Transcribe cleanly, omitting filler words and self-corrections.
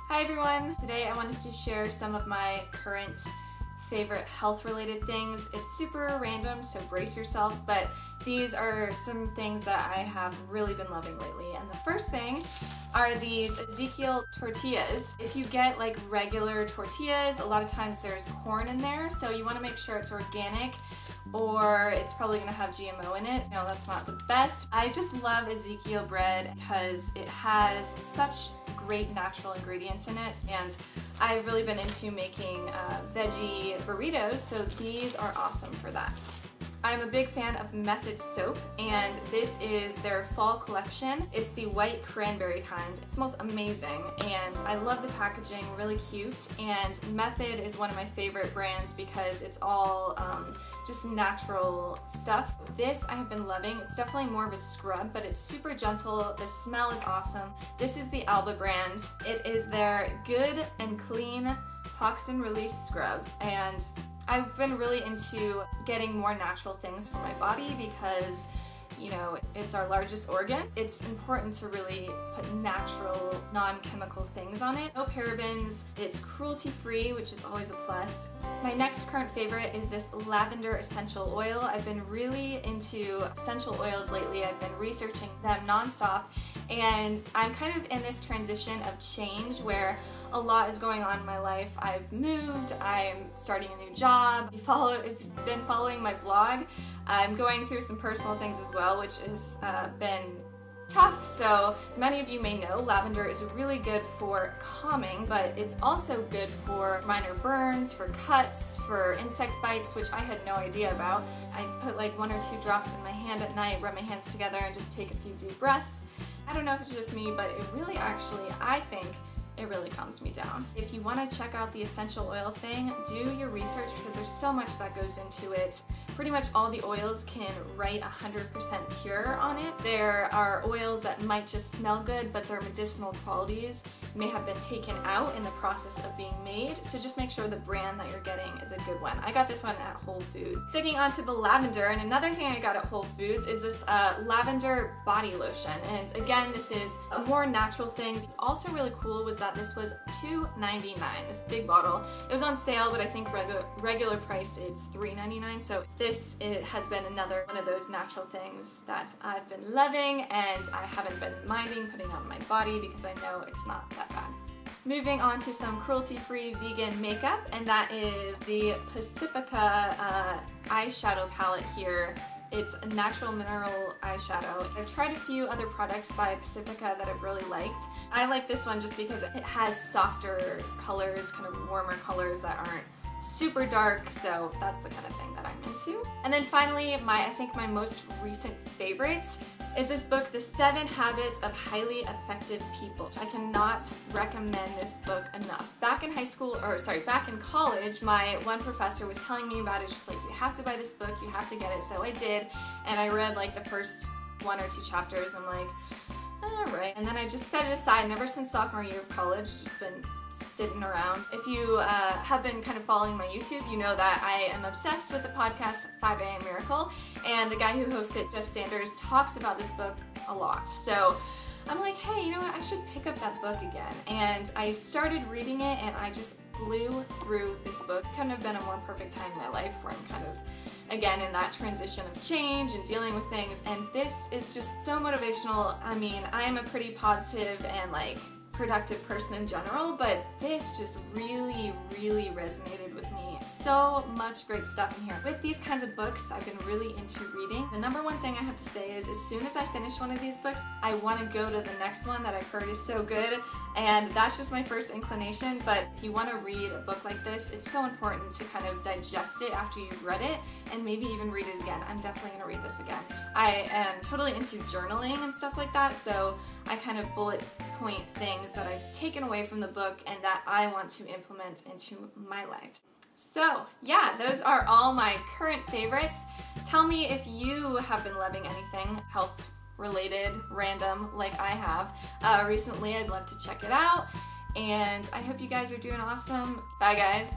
Hi everyone! Today I wanted to share some of my current favorite health related things. It's super random, so brace yourself, but these are some things that I have really been loving lately. And the first thing are these Ezekiel Tortillas. If you get like regular tortillas, a lot of times there's corn in there, so you want to make sure it's organic or it's probably going to have GMO in it. No, that's not the best. I just love Ezekiel bread because it has such great natural ingredients in it, and I've really been into making veggie burritos, so these are awesome for that. I'm a big fan of Method soap, and this is their fall collection. It's the white cranberry kind. It smells amazing, and I love the packaging, really cute, and Method is one of my favorite brands because it's all just natural stuff. This I have been loving. It's definitely more of a scrub, but it's super gentle. The smell is awesome. This is the Alba brand. It is their Good and Clean Toxin Release Scrub, and I've been really into getting more natural things for my body because, you know, it's our largest organ. It's important to really put natural, non-chemical things on it. No parabens, it's cruelty-free, which is always a plus. My next current favorite is this lavender essential oil. I've been really into essential oils lately. I've been researching them nonstop, and I'm kind of in this transition of change where a lot is going on in my life. I've moved, I'm starting a new job. If you've been following my blog, I'm going through some personal things as well, which has been tough. So as many of you may know, lavender is really good for calming, but it's also good for minor burns, for cuts, for insect bites, which I had no idea about. I put like 1 or 2 drops in my hand at night, rub my hands together, and just take a few deep breaths. I don't know if it's just me, but it really actually, I think, it really calms me down. If you want to check out the essential oil thing, do your research because there's so much that goes into it. Pretty much all the oils can write 100% pure on it. There are oils that might just smell good, but their medicinal qualities may have been taken out in the process of being made, so just make sure the brand that you're getting is a good one. I got this one at Whole Foods. Sticking on to the lavender, and another thing I got at Whole Foods is this lavender body lotion, and again, this is a more natural thing. What's also really cool was that this was $2.99, this big bottle. It was on sale, but I think regular price it's $3.99, so this has been another one of those natural things that I've been loving, and I haven't been minding putting on my body because I know it's not that bad. Moving on to some cruelty-free vegan makeup, and that is the Pacifica eyeshadow palette here. It's a natural mineral eyeshadow. I've tried a few other products by Pacifica that I've really liked. I like this one just because it has softer colors, kind of warmer colors that aren't super dark, so that's the kind of thing that I'm into. And then finally, I think my most recent favorite is this book, The 7 Habits of Highly Effective People. I cannot recommend this book enough. Back in back in college, my one professor was telling me about it, just like, you have to buy this book, you have to get it, so I did, and I read like the first 1 or 2 chapters, and I'm like, alright, and then I just set it aside, and ever since sophomore year of college, it's just been sitting around. If you have been kind of following my YouTube, you know that I am obsessed with the podcast 5 AM Miracle, and the guy who hosts it, Jeff Sanders, talks about this book a lot. So I'm like, hey, you know what, I should pick up that book again. And I started reading it, and I just flew through this book. Couldn't have been a more perfect time in my life where I'm kind of, again, in that transition of change and dealing with things, and this is just so motivational. I mean, I am a pretty positive and like productive person in general, but this just really resonated with me. So much great stuff in here. With these kinds of books, I've been really into reading. The number one thing I have to say is, as soon as I finish one of these books, I want to go to the next one that I've heard is so good, and that's just my first inclination. But if you want to read a book like this, it's so important to kind of digest it after you've read it, and maybe even read it again. I'm definitely going to read this again. I am totally into journaling and stuff like that, so I kind of bullet point things that I've taken away from the book and that I want to implement into my life. So yeah, those are all my current favorites. Tell me if you have been loving anything health related, random, like I have recently. I'd love to check it out, and I hope you guys are doing awesome. Bye guys.